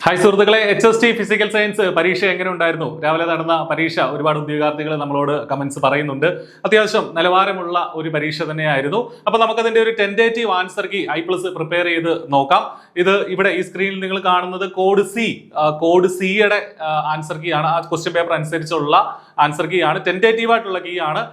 Hi സുഹൃത്തുക്കളെ, HST physical science പരീക്ഷ എങ്ങനെ ഉണ്ടായിരുന്നു? രാവിലെ നടന്ന പരീക്ഷ ഒരുപാട് ഉദ്യോഗാർത്ഥികൾ നമ്മളോട് കമന്റ്സ് പറയുന്നുണ്ട്. അത്യാവശ്യം നിലവാരമുള്ള ഒരു പരീക്ഷ തന്നെയായിരുന്നു. അപ്പൊ നമുക്കതിന്റെ ഒരു tentative answer key I+ prepare ചെയ്ത് നോക്കാം. ഇത് ഇവിടെ ഈ സ്ക്രീനിൽ നിങ്ങൾ കാണുന്നത് കോഡ് സിയുടെ ആൻസർ കീ ആണ്. ആ ക്വസ്റ്റ്യൻ പേപ്പർ അനുസരിച്ചുള്ള ആൻസർ കീ ആണ്, ടെന്റേറ്റീവ് ആയിട്ടുള്ള കീ ആണ്.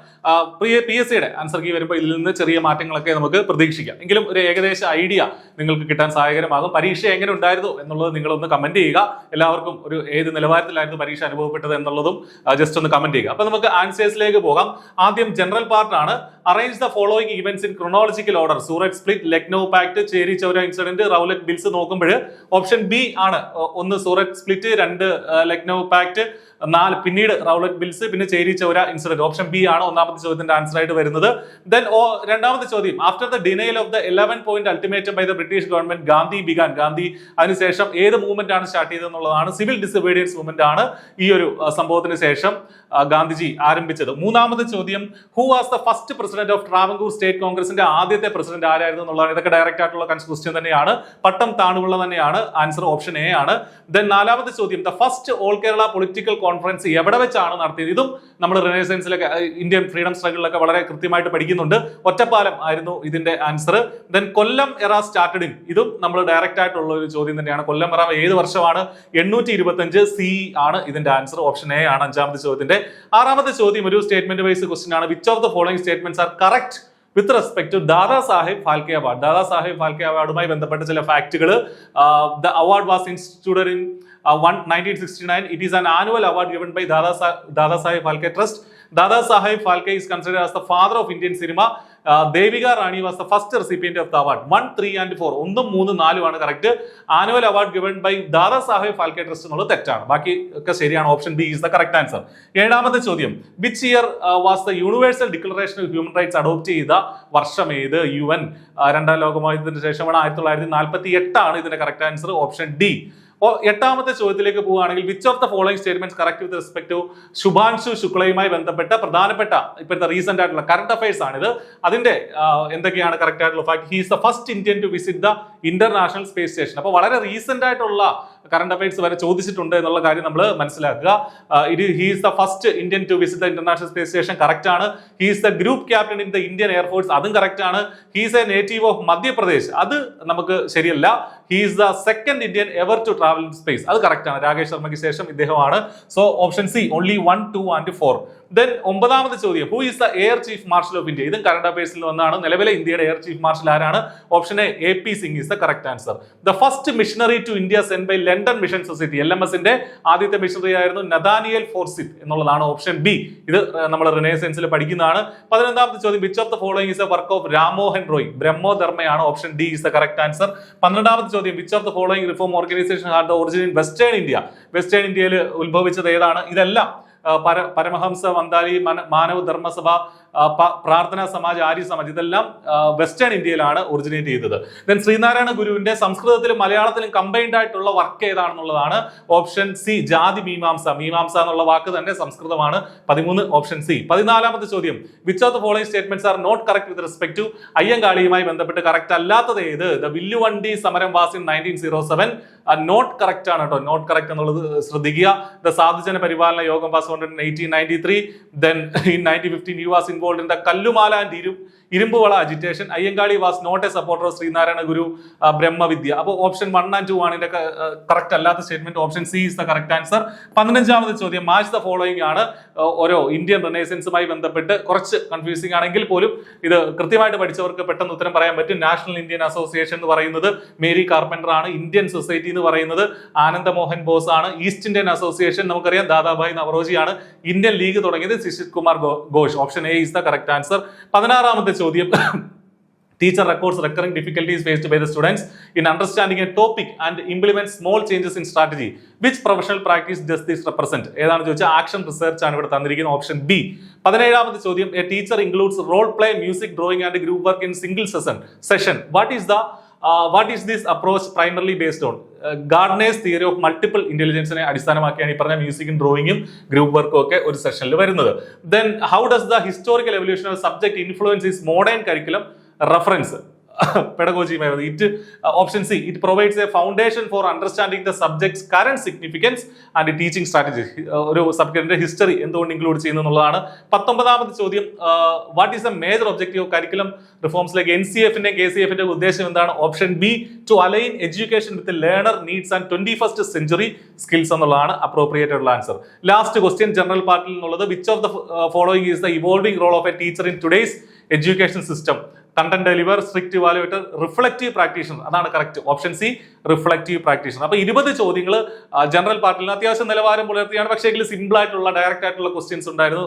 PSCയുടെ ആൻസർ കീ വരുമ്പോൾ ഇതിൽ നിന്ന് ചെറിയ മാറ്റങ്ങളൊക്കെ നമുക്ക് പ്രതീക്ഷിക്കാം. എങ്കിലും ഒരു ഏകദേശ ഐഡിയ നിങ്ങൾക്ക് കിട്ടാൻ സഹായകരമാകും. പരീക്ഷ എങ്ങനെ ഉണ്ടായിരുന്നു എന്നുള്ളത് നിങ്ങളൊന്ന് കമന്റ് ചെയ്യുക. എല്ലാവർക്കും ഒരു ഏത് നിലവാരത്തിലായിരുന്നു പരീക്ഷ അനുഭവപ്പെട്ടത് എന്നുള്ളതും ജസ്റ്റ് ഒന്ന് കമന്റ് ചെയ്യുക. അപ്പൊ നമുക്ക് ആൻസേഴ്സിലേക്ക് പോകാം. ആദ്യം ജനറൽ പാർട്ടാണ്. Arrange the following events in chronological order. Surat split, Lucknow pact, Chauri Chaura incident, Rowlatt bills നോക്കുമ്പോൾ ഓപ്ഷൻ ബി ആണ്. 1 സൂററ്റ് സ്പ്ലിറ്റ്, 2 ലക്നൌ പാക്ട്, 4 പിന്നീട് റൗലറ്റ് ബിൽസ്, പിന്നെ ചേരി ചൗര ഇൻസിഡന്റ്. ഓപ്ഷൻ ബി ആണ് ഒന്നാമത്തെ ചോദ്യത്തിന്റെ ആൻസർ ആയിട്ട് വരുന്നത്. ദെൻ രണ്ടാമത്തെ ചോദ്യം, after the denial of the 11-point ultimatum by the British government Gandhi began. Gandhi അതിനുശേഷം ഏത് മൂവ്മെന്റ് ആണ് സ്റ്റാർട്ട് ചെയ്തത് എന്നുള്ളതാണ്. സിവിൽ ഡിസൊബീഡിയൻസ് മൂവ്മെന്റ് ആണ് ഈ ഒരു സംഭവത്തിന് ശേഷം ഗാന്ധിജി ആരംഭിച്ചത്. മൂന്നാമത്തെ ചോദ്യം, who was the first president of Travancore state കോൺഗ്രസിന്റെ ആദ്യത്തെ പ്രസിഡന്റ് ആരായിരുന്നു എന്നുള്ളതാണ്. ഇതൊക്കെ ഡയറക്റ്റ് ആയിട്ടുള്ള ക്വസ്റ്റ്യൻ തന്നെയാണ്. പട്ടം താണുപിള്ള തന്നെയാണ്. ആൻസർ ഓപ്ഷൻ എ ആണ്. ദെൻ നാലാമത്തെ ചോദ്യം, the first all Kerala political conference എവിടെ വെച്ചാണ് നടത്തിയത്? ഇതും നമ്മൾ റിനൈസൻസിലൊക്കെ ഇന്ത്യൻ ഫ്രീഡം സ്ട്രഗിളിലൊക്കെ വളരെ കൃത്യമായിട്ട് പഠിക്കുന്നുണ്ട്. ഒറ്റപ്പാലം ആയിരുന്നു ഇതിന്റെ ആൻസർ. ദെൻ കൊല്ലം എറ സ്റ്റാർട്ടഡ് ഇൻ. ഇതും നമ്മൾ ഡയറക്റ്റ് ആയിട്ടുള്ള ഒരു ചോദ്യം തന്നെയാണ്. കൊല്ലം എറ ഏത് വർഷമാണ്? 825 CE ആണ് ഇതിന്റെ ആൻസർ. ഓപ്ഷൻ എ ആണ് അഞ്ചാമത്തെ ചോദ്യത്തിന്റെ. ആറാമത്തെ ചോദ്യം ഒരു സ്റ്റേറ്റ്മെന്റ് വൈസ് ക്വസ്റ്റ്യൻ ആണ്. Which of the following statements are correct with respect to Dada Saheb Phalke award? Dada Saheb Phalke അവാർഡുമായി ബന്ധപ്പെട്ട ചില ഫാക്ടുകൾ. The award was instituted in 1969. It is an annual award given by Dada Saheb Phalke Trust. Dada Saheb Phalke is considered as the father of Indian cinema. Devika Rani was the first recipient of the award. 1, 3 and 4. 1, 3, 4 ആണ് correct. Annual award given by Dada Saheb Phalke Trust എന്നുള്ളത് തെറ്റാണ്. ബാക്കി ഒക്കെ ശരിയാണ്. Option B is the correct answer. ഏഴാമത്തെ ചോദ്യം, which year was the Universal Declaration of Human Rights adopt ചെയ്ത വർഷം ഏത്? UN രണ്ടാം ലോകമഹായുദ്ധത്തിന് ശേഷമാണ്. 1948 ആണ് ഇതിന്റെ കറക്റ്റ് ആൻസർ. Option D. എട്ടാമത്തെ ചോദ്യത്തിലേക്ക് പോവുകയാണെങ്കിൽ, which of the following statements correct with respect to Shubhanshu ശുക്ലയുമായി ബന്ധപ്പെട്ട പ്രധാനപ്പെട്ട ഇപ്പോഴത്തെ റീസെന്റ് ആയിട്ടുള്ള കറന്റ് അഫയേഴ്സ് ആണിത്. അതിന്റെ എന്തൊക്കെയാണ് കറക്റ്റ് ആയിട്ടുള്ള fact? He is the first Indian to visit the international space Station. അപ്പോൾ വളരെ റീസെന്റ് ആയിട്ടുള്ള കറന്റ് അഫയേഴ്സ് വരെ ചോദിച്ചിട്ടുണ്ട് എന്നുള്ള കാര്യം നമ്മൾ മനസ്സിലാക്കുക. He is the first Indian to visit the international space station correct ആണ്. He is the group captain in the Indian air force, അതും കറക്റ്റ് ആണ്. He is a native of Madhya Pradesh, അത് നമുക്ക് ശരിയല്ല. He is the second Indian ever to travel in space, അത് correct ആണ്. രാകേഷ് ശർമ്മയ്ക്ക് ശേഷം ഇദ്ദേഹമാണ്. So option C, only 1, 2 and 4. Then ഒമ്പതാമത്തെ ചോദ്യം, who is the air chief marshal of India? ഇതും കറന്റ് അഫയേഴ്സിൽ വന്നാണ്. നിലവിലെ ഇന്ത്യയുടെ എയർ ചീഫ് മാർഷൽ ആരാണ്? Option A, AP Singh is the correct answer. The first missionary to India send by London mission society. LMSന്റെ ആദ്യത്തെ മിഷണറി ആയിരുന്നു നഥാനിയൽ ഫോർസിത്ത് എന്നുള്ളതാണ്. Option B. ഇത് നമ്മൾ റിനൈസൻസിൽ പഠിക്കുന്നതാണ്. 11ാമത്തെ ചോദ്യം, which of the following is a work of Rammohan Roy? ബ്രഹ്മോധർമ്മയാണ്. Option D is the correct answer. 12ാമത്തെ ചോദ്യം, which of the following reform organisation had the origin in western India? Western ഇന്ത്യയിൽ ഉത്ഭവിച്ചത് ഏതാണ്? ഇതെല്ലാം പരമഹംസ വന്ദാലി, മാനവ ധർമ്മസഭ, പ്രാർത്ഥന സമാജ്, ആര്യ സമാജ്, ഇതെല്ലാം വെസ്റ്റേൺ ഇന്ത്യയിലാണ് ഒറിജിനേറ്റ് ചെയ്തത്. ദെൻ ശ്രീനാരായണ ഗുരുവിന്റെ സംസ്കൃതത്തിലും മലയാളത്തിലും കമ്പൈൻഡ് ആയിട്ടുള്ള വർക്ക് ഏതാണെന്നുള്ളതാണ്. ഓപ്ഷൻ സി, ജാതി മീമാംസ. മീമാംസ എന്നുള്ള വാക്ക് തന്നെ സംസ്കൃതമാണ്. 13, ഓപ്ഷൻ സി. 14ാമത്തെ ചോദ്യം, which of the following statements are not correct with respect to അയ്യങ്കാളിയുമായി ബന്ധപ്പെട്ട് കറക്റ്റ് അല്ലാത്തത് ഏത്? ദ വില്ലുവണ്ടി സമരം വാസ് ഇൻ 1907. നോട്ട് കറക്റ്റ് ആണ് കേട്ടോ. നോട്ട് കറക്റ്റ് എന്നുള്ളത് ശ്രദ്ധിക്കുക. The Sadhujana Paripalana Yogam was founded in 1893. Then in 1915 he was involved in the Kallumala and Irumpuvala agitation. Ayyankali was not a supporter of Sreenarayana Guru Brahmavidya. അപ്പോൾ ഓപ്ഷൻ 1 and 2 ആണ് ഇതിന്റെ കറക്റ്റ് അല്ലാത്ത statement. Option C is the correct answer. 15ാമത്തെ ചോദ്യം, മാച്ച് ദ ഫോളോയിങ് ആണ്. ഓരോ Indian റിനൈസൻസുമായി ബന്ധപ്പെട്ട് കുറച്ച് കൺഫ്യൂസിംഗ് ആണെങ്കിൽ പോലും ഇത് കൃത്യമായിട്ട് പഠിച്ചവർക്ക് പെട്ടെന്ന് ഉത്തരം പറയാൻ പറ്റും. നാഷണൽ ഇന്ത്യൻ അസോസിയേഷൻ എന്ന് പറയുന്നത് മേരി കാർപ്പൻറ്റർ ആണ്. ഇന്ത്യൻ സൊസൈറ്റി എന്ന് പറയുന്നത് ആനന്ദമോഹൻ ബോസ് ആണ്. ഈസ്റ്റ് ഇന്ത്യൻ അസോസിയേഷൻ നമുക്കറിയാം ദാദാഭായ് നവറോജി ആണ്. ഇന്ത്യൻ ലീഗ് തുടങ്ങിയത് Sisir Kumar Ghosh. Option A is the correct answer. 16ാമത്തെ ചോദ്യം, teacher records recurring difficulties faced by the students in understanding a topic and implements small changes in strategy. Which professional practice does this represent? ഏതാണെന്ന് ചോദിച്ചാൽ action research ആണ് ഇവിടെ തന്നിരിക്കുന്നത്. Option B. 17ാമത്തെ ചോദ്യം, a teacher includes role play, music, drawing and group work in single session. What is this approach primarily based on? Gardner's theory of multiple ഇന്റലിജൻസിനെ അടിസ്ഥാനമാക്കിയാണ് ഈ പറഞ്ഞ മ്യൂസിക്കും ഡ്രോയിങ്ങും ഗ്രൂപ്പ് വർക്കും ഒക്കെ ഒരു സെഷനിൽ വരുന്നത്. Then how does the historical evolution of subject influence is modern curriculum reference? പെഡഗോജിയുമായി it option C it provides a foundation for understanding the subjects current significance and teaching strategy. ഒരു സബ്ജക്റ്റിന്റെ ഹിസ്റ്ററി എന്തുകൊണ്ട് include ചെയ്യുന്നു എന്നുള്ളതാണ്. 19ാമത് ചോദ്യം, what is the major objective of curriculum reforms like NCF-ന്റെ KCF-ന്റെ ഉദ്ദേശം എന്താണ്? Option B to align education with learner needs and 21st century skills എന്നുള്ളതാണ് അപ്രോപ്രിയേറ്റ് ഉള്ള ആൻസർ. ലാസ്റ്റ് ക്വസ്റ്റ്യൻ ജനറൽ പാർട്ടിൽ നിന്നുള്ളത്, which of the following is the evolving role of a teacher in today's education system? Content deliver, strict evaluator, reflective practitioner. അതാണ് correct. Option C reflective practitioner. അപ്പൊ 20 ചോദ്യങ്ങൾ general പാർട്ടിൽ അത്യാവശ്യം നിലവാരം പുലർത്തിയാണ്. പക്ഷേ എങ്കിൽ സിമ്പിൾ ആയിട്ടുള്ള ഡയറക്റ്റ് ആയിട്ടുള്ള ക്വസ്റ്റ്യൻസ് ഉണ്ടായിരുന്നു,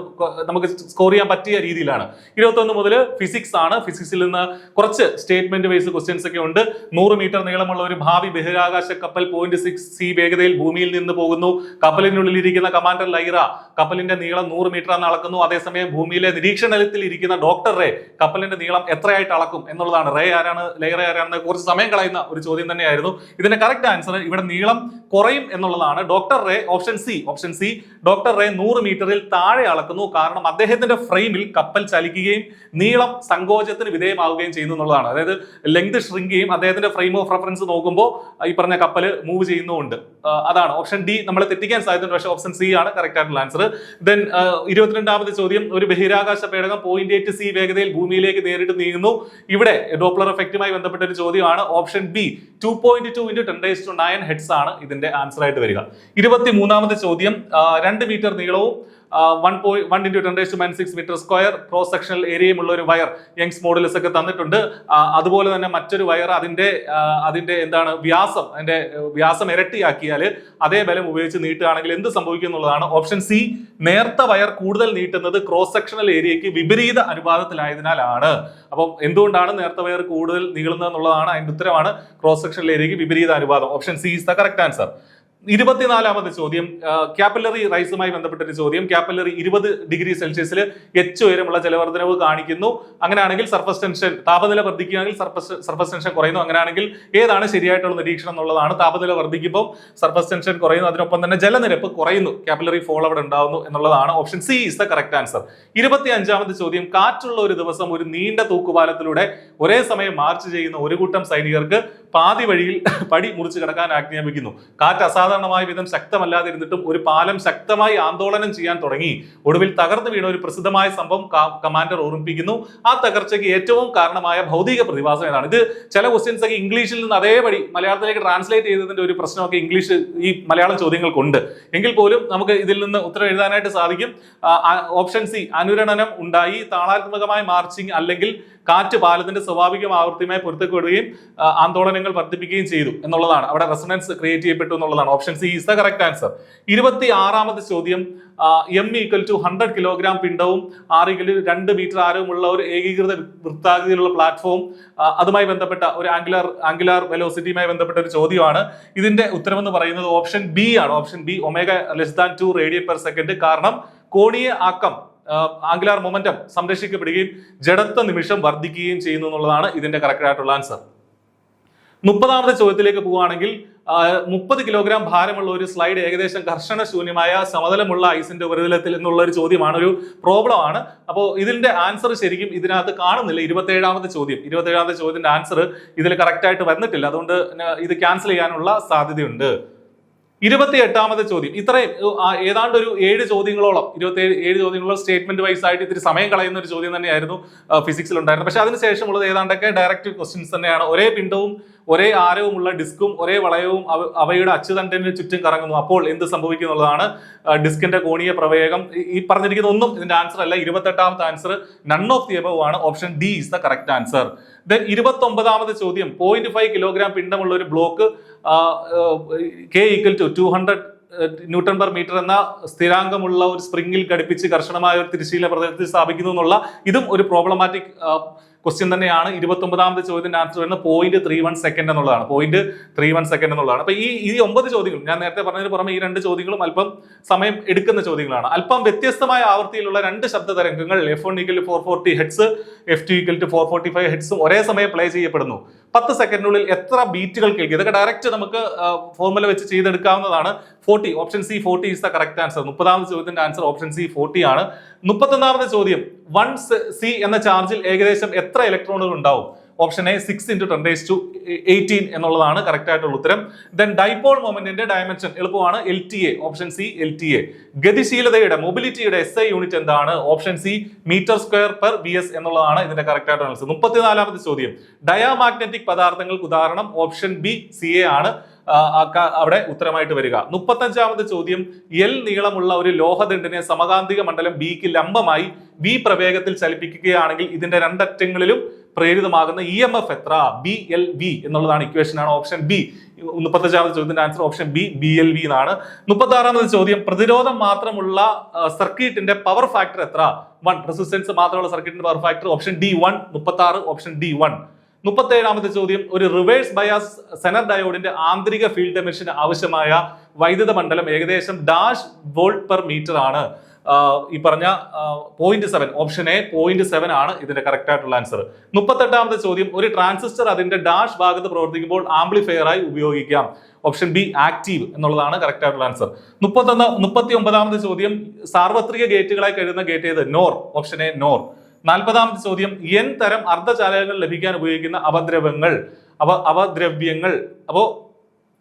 നമുക്ക് സ്കോർ ചെയ്യാൻ പറ്റിയ രീതിയിലാണ്. 21 മുതൽ ഫിസിക്സ് ആണ്. ഫിസിക്സിൽ നിന്ന് കുറച്ച് സ്റ്റേറ്റ്മെന്റ് ബേസ്ഡ് ക്വസ്റ്റ്യൻസ് ഒക്കെ ഉണ്ട്. 100 മീറ്റർ നീളമുള്ള ഒരു ഭാവി ബഹിരാകാശ കപ്പൽ 0.6 c വേഗതയിൽ ഭൂമിയിൽ നിന്ന് പോകുന്നു. കപ്പലിനുള്ളിൽ ഇരിക്കുന്ന കമാൻഡർ ലൈറ കപ്പലിന്റെ നീളം 100 മീറ്റർ എന്ന് അളക്കുന്നു. അതേസമയം ഭൂമിയിലെ നിരീക്ഷണത്തിൽ ഇരിക്കുന്ന ഡോക്ടർ റേ കപ്പലിന്റെ നീളം എത്രയായിട്ട് അളക്കും എന്നുള്ളതാണ്. റേ ആരാണ്, ലൈറ ആരാണെന്ന് കുറച്ച് സമയം കളയുന്ന ഒരു ചോദ്യം തന്നെയായിരുന്നു. ഇതിന്റെ കറക്റ്റ് ആൻസർ ഇവിടെ നീളം കുറയും എന്നുള്ളതാണ്. Doctor ray option C doctor ray 100 മീറ്ററിൽ താഴെ അളക്കുന്നു. കാരണം അദ്ദേഹത്തിന്റെ ഫ്രെയിമിൽ കപ്പൽ ചലിക്കുകയും നീളം സങ്കോചത്തിന് വിധേയമാവുകയും ചെയ്യുന്നു എന്നുള്ളതാണ്. അതായത് ലെങ്ത് ഷ്രിങ്ക് ചെയ്യും. അദ്ദേഹത്തിന്റെ ഫ്രെയിം ഓഫ് റെഫറൻസ് നോക്കുമ്പോൾ ഈ പറഞ്ഞ കപ്പൽ മൂവ് ചെയ്യുന്നുണ്ട്. അതാണ് ഓപ്ഷൻ ഡി. നമ്മളെ തെറ്റിക്കാൻ സാധ്യതയുണ്ട്, പക്ഷേ ഓപ്ഷൻ സി ആണ് കറക്റ്റ് ആയിട്ടുള്ള ആൻസർ. ദെൻ 22ാമത് ചോദ്യം, ഒരു ബഹിരാകാശ പേടകം 0.8 c വേഗതയിൽ ഭൂമിയിലേക്ക് നേരിട്ട് നീങ്ങുന്നു. ഇവിടെ ഡോപ്ലർ എഫക്റ്റുമായി ബന്ധപ്പെട്ട ഒരു ചോദ്യമാണ്. ഓപ്ഷൻ ബി 2.2 × 10⁹ ഹെഡ്സ് ആണ് ഇതിന്റെ ആൻസർ ആയിട്ട് വരിക. 23ാമത് ചോദ്യം, 2 മീറ്റർ നീളവും 1 × 10⁻⁶ മീറ്റർ സ്ക്വയർ ക്രോസ് സെക്ഷണൽ ഏരിയയും ഉള്ള ഒരു വയർ യങ്സ് മോഡുലസ് ഒക്കെ തന്നിട്ടുണ്ട്. അതുപോലെ തന്നെ മറ്റൊരു വയർ അതിന്റെ എന്താണ് വ്യാസം ഇരട്ടിയാക്കിയാൽ അതേ ബലം ഉപയോഗിച്ച് നീട്ടുകയാണെങ്കിൽ എന്ത് സംഭവിക്കും എന്നുള്ളതാണ്. ഓപ്ഷൻ സി നേർത്ത വയർ കൂടുതൽ നീട്ടുന്നത് ക്രോസ് സെക്ഷണൽ ഏരിയയ്ക്ക് വിപരീത അനുപാതത്തിലായതിനാലാണ്. അപ്പം എന്തുകൊണ്ടാണ് നേർത്ത വയർ കൂടുതൽ നീളുന്നത് എന്നുള്ളതാണ് അതിന്റെ ഉത്തരമാണ്. ക്രോസ് സെക്ഷണൽ ഏരിയയ്ക്ക് വിപരീത അനുപാതം. Option C is the correct answer. 24ാമത് ചോദ്യം, ക്യാപ്പിലറി റൈസുമായി ബന്ധപ്പെട്ട ഒരു ചോദ്യം. ക്യാപ്പിലറി 20 ഡിഗ്രി സെൽഷ്യസിൽ H ഉയരമുള്ള ജലവർദ്ധനവ് കാണിക്കുന്നു. അങ്ങനെയാണെങ്കിൽ സർഫസ് ടെൻഷൻ, താപനില വർദ്ധിക്കുകയാണെങ്കിൽ സർഫസ് ടെൻഷൻ കുറയുന്നു. അങ്ങനെയാണെങ്കിൽ ഏതാണ് ശരിയായിട്ടുള്ള നിരീക്ഷണം എന്നുള്ളതാണ്. താപനില വർദ്ധിക്കുമ്പോൾ സർഫസ് ടെൻഷൻ കുറയുന്നു, അതിനൊപ്പം തന്നെ ജലനിരപ്പ് കുറയുന്നു, ക്യാപ്പിലറി ഫോൾ അവിടെ ഉണ്ടാവുന്നു എന്നുള്ളതാണ്. Option C is the correct answer. 25ാമത് ചോദ്യം, കാറ്റുള്ള ഒരു ദിവസം ഒരു നീണ്ട തൂക്കുപാലത്തിലൂടെ ഒരേ സമയം മാർച്ച് ചെയ്യുന്ന ഒരു കൂട്ടം സൈനികർക്ക് പാതി വഴിയിൽ പടി മുറിച്ച് കിടക്കാൻ ആജ്ഞാപിക്കുന്നു. കാറ്റ് അസാധാരണമായ വിധം ശക്തമല്ലാതിരുന്നിട്ടും ഒരു പാലം ശക്തമായി ആന്തോളനം ചെയ്യാൻ തുടങ്ങി. ഒടുവിൽ തകർന്നു വീണ ഒരു പ്രസിദ്ധമായ സംഭവം കമാൻഡർ ഓർമ്മിപ്പിക്കുന്നു. ആ തകർച്ചയ്ക്ക് ഏറ്റവും കാരണമായ ഭൗതിക പ്രതിഭാസം ഏതാണ്? ഇത് ചില ക്വസ്റ്റ്യൻസ് ഒക്കെ ഇംഗ്ലീഷിൽ നിന്ന് അതേപടി മലയാളത്തിലേക്ക് ട്രാൻസ്ലേറ്റ് ചെയ്തതിന്റെ ഒരു പ്രശ്നമൊക്കെ ഇംഗ്ലീഷ് ഈ മലയാളം ചോദ്യങ്ങൾക്കുണ്ട്. എങ്കിൽ പോലും നമുക്ക് ഇതിൽ നിന്ന് ഉത്തരം എഴുതാനായിട്ട് സാധിക്കും. ഓപ്ഷൻ സി അനുരണനം ഉണ്ടായി, താളാത്മകമായ മാർച്ചിങ് അല്ലെങ്കിൽ കാറ്റ് പാലത്തിന്റെ സ്വാഭാവിക ആവൃത്തിയുമായി പൊരുത്തപ്പെടുകയും ആന്തോളനങ്ങൾ വർദ്ധിപ്പിക്കുകയും ചെയ്തു എന്നുള്ളതാണ്. അവിടെ റെസൊണൻസ് ക്രിയേറ്റ് ചെയ്യപ്പെട്ടു എന്നുള്ളതാണ്. Option C is the correct answer. 26ാമത് ചോദ്യം, M = 100 കിലോഗ്രാം പിണ്ഡവും R = 2 മീറ്റർ ആരവുമുള്ള ഒരു ഏകീകൃത വൃത്താകൃതിയിലുള്ള പ്ലാറ്റ്ഫോം, അതുമായി ബന്ധപ്പെട്ട ഒരു ആംഗുലാർ വെലോസിറ്റിയുമായി ബന്ധപ്പെട്ട ഒരു ചോദ്യമാണ്. ഇതിന്റെ ഉത്തരം എന്ന് പറയുന്നത് ഓപ്ഷൻ ബി ആണ്. Option B ω <2 radian/s. കാരണം കോണീയ ആക്കം ആംഗുലാർ മൊമെന്റം സംരക്ഷിക്കപ്പെടുകയും ജഡത്വ നിമിഷം വർദ്ധിക്കുകയും ചെയ്യുന്നു എന്നുള്ളതാണ് ഇതിന്റെ കറക്റ്റ് ആയിട്ടുള്ള ആൻസർ. 30ാമത്തെ ചോദ്യത്തിലേക്ക് പോവുകയാണെങ്കിൽ, 30 കിലോഗ്രാം ഭാരമുള്ള ഒരു സ്ലൈഡ് ഏകദേശം ഘർഷണ ശൂന്യമായ സമതലമുള്ള ഐസിന്റെ ഉപരിതലത്തിൽ എന്നുള്ള ഒരു ചോദ്യമാണ്, ഒരു പ്രോബ്ലം ആണ്. അപ്പോൾ ഇതിന്റെ ആൻസർ ശരിക്കും ഇതിനകത്ത് കാണുന്നില്ല. 27ാമത്തെ ചോദ്യത്തിന്റെ ആൻസർ ഇതിൽ കറക്റ്റ് ആയിട്ട് വന്നിട്ടില്ല. അതുകൊണ്ട് ഇത് ക്യാൻസൽ ചെയ്യാനുള്ള സാധ്യതയുണ്ട്. 28ാമത്തെ ചോദ്യം, ഇത്രയും ഏതാണ്ട് ഒരു 7 ചോദ്യങ്ങളോളം 27 ചോദ്യങ്ങളോളം സ്റ്റേറ്റ്മെന്റ് വൈസ് ആയിട്ട് ഇത്തിരി സമയം കളയുന്ന ഒരു ചോദ്യം തന്നെയായിരുന്നു ഫിസിക്സിൽ ഉണ്ടായിരുന്നത്. പക്ഷെ അതിനുശേഷമുള്ളത് ഏതാണ്ടൊക്കെ ഡയറക്റ്റ് ക്വസ്റ്റ്യൻസ് തന്നെയാണ്. ഒരേ പിണ്ഡവും ഒരേ ആരവുമുള്ള ഡിസ്കും ഒരേ വളയവും അവയുടെ അച്ചുതണ്ടിന് ചുറ്റും കറങ്ങുന്നു. അപ്പോൾ എന്ത് സംഭവിക്കും എന്നുള്ളതാണ്. ഡിസ്കിന്റെ കോണീയ പ്രവേഗം. ഈ പറഞ്ഞിരിക്കുന്ന ഒന്നും ഇതിന്റെ ആൻസർ അല്ല. 28ാമത്തെ answer none of the above ആണ്. Option D is the correct answer. Then 29ാമത്തെ ചോദ്യം, 0.5 കിലോഗ്രാം പിണ്ഡമുള്ള ഒരു ബ്ലോക്ക് K = 200 Nm/m എന്ന സ്ഥിരാങ്കമുള്ള ഒരു സ്പ്രിംഗിൽ ഘടിപ്പിച്ച് കർശനമായ ഒരു തിരശ്ശീല പ്രതലത്തിൽ സ്ഥാപിക്കുന്നു എന്നുള്ള ഇതും ഒരു പ്രോബ്ലമാറ്റിക് ക്വസ്റ്റ്യൻ തന്നെയാണ്. 29ാമത്തെ ചോദ്യത്തിന്റെ ആൻസർ വരുന്നത് 0.31 സെക്കൻഡ് എന്നുള്ളതാണ്. 0.31 സെക്കൻഡ് എന്നുള്ളതാണ്. അപ്പൊ ഈ 9 ചോദ്യങ്ങളും ഞാൻ നേരത്തെ പറഞ്ഞതിന് പുറമെ ഈ 2 ചോദ്യങ്ങളും അല്പം സമയം എടുക്കുന്ന ചോദ്യങ്ങളാണ്. അല്പം വ്യത്യസ്തമായ ആവൃത്തിയിലുള്ള 2 ശബ്ദ തരംഗങ്ങൾ F1 = 440 ഹെഡ്സ്, F2 = 445 ഹെഡ്സും ഒരേ സമയം പ്ലേ ചെയ്യപ്പെടുന്നു. 10 സെക്കൻഡിനുള്ളിൽ എത്ര ബീറ്റുകൾ കേൾക്കും? ഇതൊക്കെ ഡയറക്റ്റ് നമുക്ക് ഫോർമുല വെച്ച് ചെയ്തെടുക്കാവുന്നതാണ്. 40. Option C 40 is the correct answer. 30ാമത്തെ ചോദ്യത്തിന്റെ ആൻസർ ഓപ്ഷൻ സി 40 ആണ്. 31ാമത്തെ ചോദ്യം, 1 C എന്ന ചാർജിൽ ഏകദേശം എത്ര ഇലക്ട്രോണുകൾ ഉണ്ടാവും? ഓപ്ഷൻ എ 6 × 10⁸ എന്നുള്ളതാണ് കറക്റ്റ് ആയിട്ടുള്ള ഉത്തരം. ദെൻ ഡൈപോൾ മൊമെന്റിന്റെ ഡയമെൻഷൻ എളുപ്പമാണ്, LTA. Option C LTA. ഗതിശീലതയുടെ മൊബിലിറ്റിയുടെ SI unit എന്താണ്? ഓപ്ഷൻ സി m²/bs എന്നുള്ളതാണ് ഇതിന്റെ കറക്റ്റ് ആയിട്ടുള്ള ആൻസർ. 34ാമത്തെ ചോദ്യം, ഡയാമാഗ്നറ്റിക് പദാർത്ഥങ്ങൾക്ക് ഉദാഹരണം ഓപ്ഷൻ ബി CA ആണ് അവിടെ ഉത്തരമായിട്ട് വരിക. 35ാമത്തെ ചോദ്യം, L നീളമുള്ള ഒരു ലോഹദണ്ഡിനെ സമകാന്തിക മണ്ഡലം ബിക്ക് ലംബമായി B പ്രവേഗത്തിൽ ചലിപ്പിക്കുകയാണെങ്കിൽ ഇതിന്റെ രണ്ടറ്റങ്ങളിലും പ്രേരിതമാകുന്ന EMF എത്ര? BLV എന്നുള്ളതാണ് ഇക്വേഷൻ ആണ് ഓപ്ഷൻ ബി. 35ാമത്തെ ചോദ്യത്തിന്റെ ആൻസർ ഓപ്ഷൻ ബി BLV എന്നാണ്. 36ാമത്തെ ചോദ്യം, പ്രതിരോധം മാത്രമുള്ള സർക്യൂട്ടിന്റെ പവർ ഫാക്ടർ എത്ര? 1. റെസിസ്റ്റൻസ് മാത്രമുള്ള സർക്യൂട്ടിന്റെ power factor option D 1. 36 option D 1. 37ാമത്തെ ചോദ്യം, ഒരു റിവേഴ്സ് ബയാസ് സെനർ ഡയോഡിന്റെ ആന്തരിക ഫീൽഡ് ഡയമെൻഷന് ആവശ്യമായ വൈദ്യുത മണ്ഡലം ഏകദേശം -V/m ആണ്. ഈ പറഞ്ഞ 0.7 ഓപ്ഷൻ എ 0.7 ആണ് ഇതിന്റെ കറക്റ്റ് ആയിട്ടുള്ള ആൻസർ. 38ാമത്തെ ചോദ്യം, ഒരു ട്രാൻസിസ്റ്റർ അതിന്റെ ഡാഷ് ഭാഗത്ത് പ്രവർത്തിക്കുമ്പോൾ ആംപ്ലിഫയർ ആയി ഉപയോഗിക്കാം. ഓപ്ഷൻ ബി ആക്റ്റീവ് എന്നുള്ളതാണ് കറക്റ്റ് ആയിട്ടുള്ള ആൻസർ. 39ാമത്തെ ചോദ്യം, സാർവത്രിക ഗേറ്റുകളായി കരുതുന്ന ഗേറ്റ് ഏത്? നോർ. Option A NOR. 40ാമത്തെ ചോദ്യം, N തരം അർദ്ധചാലകങ്ങൾ ലഭിക്കാൻ ഉപയോഗിക്കുന്ന അവദ്രവ്യങ്ങൾ അപ്പോ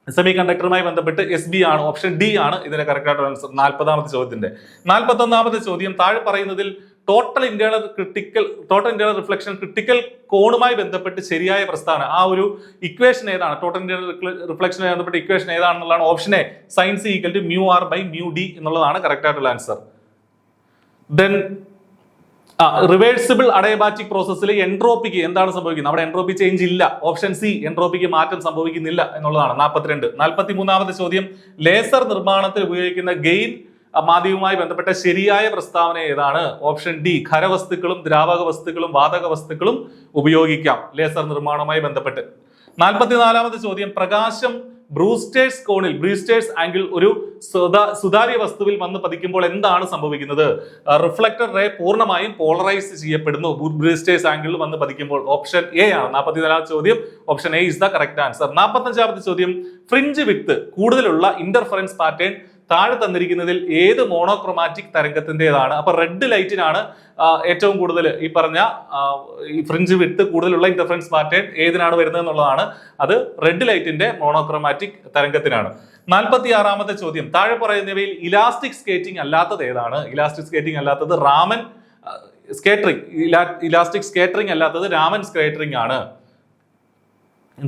സെമി കണ്ടക്ടറുമായി ബന്ധപ്പെട്ട് SB ആണ്. ഓപ്ഷൻ ഡി ആണ് ഇതിന്റെ കറക്റ്റ് ആയിട്ടുള്ള ആൻസർ 40ാമത്തെ ചോദ്യത്തിന്റെ. 41ാമത്തെ ചോദ്യം, താഴെ പറയുന്നതിൽ ടോട്ടൽ ഇന്റേണൽ റിഫ്ലക്ഷൻ ക്രിട്ടിക്കൽ കോണുമായി ബന്ധപ്പെട്ട് ശരിയായ പ്രസ്താവന, ആ ഒരു ഇക്വേഷൻ ഏതാണ്? ടോട്ടൽ ഇന്റേണൽ റിഫ്ലക്ഷനുമായി ബന്ധപ്പെട്ട ഇക്വേഷൻ ഏതാണെന്നുള്ളതാണ് option A sin C = μr/μd എന്നുള്ളതാണ് കറക്റ്റ് ആയിട്ടുള്ള ആൻസർ. ദെൻ റിവേഴ്സിബിൾ അഡയബാറ്റിക് പ്രോസസ്സിൽ എൻട്രോപ്പിക്ക് എന്താണ് സംഭവിക്കുന്നത്? അവിടെ എൻട്രോപ്പി ചേഞ്ച് ഇല്ല. ഓപ്ഷൻ സി എൻട്രോപ്പിക്ക് മാറ്റം സംഭവിക്കുന്നില്ല എന്നുള്ളതാണ്. 42. 43ാമത്തെ ചോദ്യം, ലേസർ നിർമ്മാണത്തിൽ ഉപയോഗിക്കുന്ന ഗെയിൻ മാധ്യമവുമായി ബന്ധപ്പെട്ട ശരിയായ പ്രസ്താവന ഏതാണ്? ഓപ്ഷൻ ഡി ഖരവസ്തുക്കളും ദ്രാവക വസ്തുക്കളും വാതക വസ്തുക്കളും ഉപയോഗിക്കാം ലേസർ നിർമ്മാണവുമായി ബന്ധപ്പെട്ട്. 44ാമത്തെ ചോദ്യം, പ്രകാശം ബ്രൂസ്റ്റേഴ്സ് ആംഗിൾ ഒരു സുതാര്യ വസ്തുവിൽ വന്ന് പതിക്കുമ്പോൾ എന്താണ് സംഭവിക്കുന്നത്? റിഫ്ലക്ടർ റേ പൂർണ്ണമായും പോളറൈസ് ചെയ്യപ്പെടുന്നു ബ്രൂസ്റ്റേഴ്സ് ആംഗിളിൽ വന്ന് പതിക്കുമ്പോൾ. ഓപ്ഷൻ എ ആണ് 44ാമത്തെ ചോദ്യം. Option A is the correct answer. 45ാമത്തെ ചോദ്യം, ഫ്രിഞ്ച് വിഡ്ത്ത് കൂടുതലുള്ള ഇന്റർഫറൻസ് പാറ്റേൺ താഴെ തന്നിരിക്കുന്നതിൽ ഏത് മോണോക്രോമാറ്റിക് തരംഗത്തിൻ്റെതാണ്? അപ്പൊ റെഡ് ലൈറ്റിനാണ് ഏറ്റവും കൂടുതൽ ഈ പറഞ്ഞ ഈ ഫ്രിഞ്ച് വിഡ്ത്ത് കൂടുതലുള്ള ഇന്റർഫറൻസ് പാറ്റേൺ ഏതിനാണ് വരുന്നത് എന്നുള്ളതാണ്. അത് റെഡ് ലൈറ്റിന്റെ മോണോക്രോമാറ്റിക് തരംഗത്തിനാണ്. 46ാമത്തെ ചോദ്യം, താഴെ പറയുന്നവയിൽ ഇലാസ്റ്റിക് സ്കേറ്റിംഗ് അല്ലാത്തത് ഏതാണ്? ഇലാസ്റ്റിക് സ്കേറ്റിംഗ് അല്ലാത്തത് റാമൻ സ്കേറ്ററിംഗ്. ഇലാസ്റ്റിക് സ്കേറ്ററിംഗ് അല്ലാത്തത് രാമൻ സ്കേറ്ററിംഗ് ആണ്.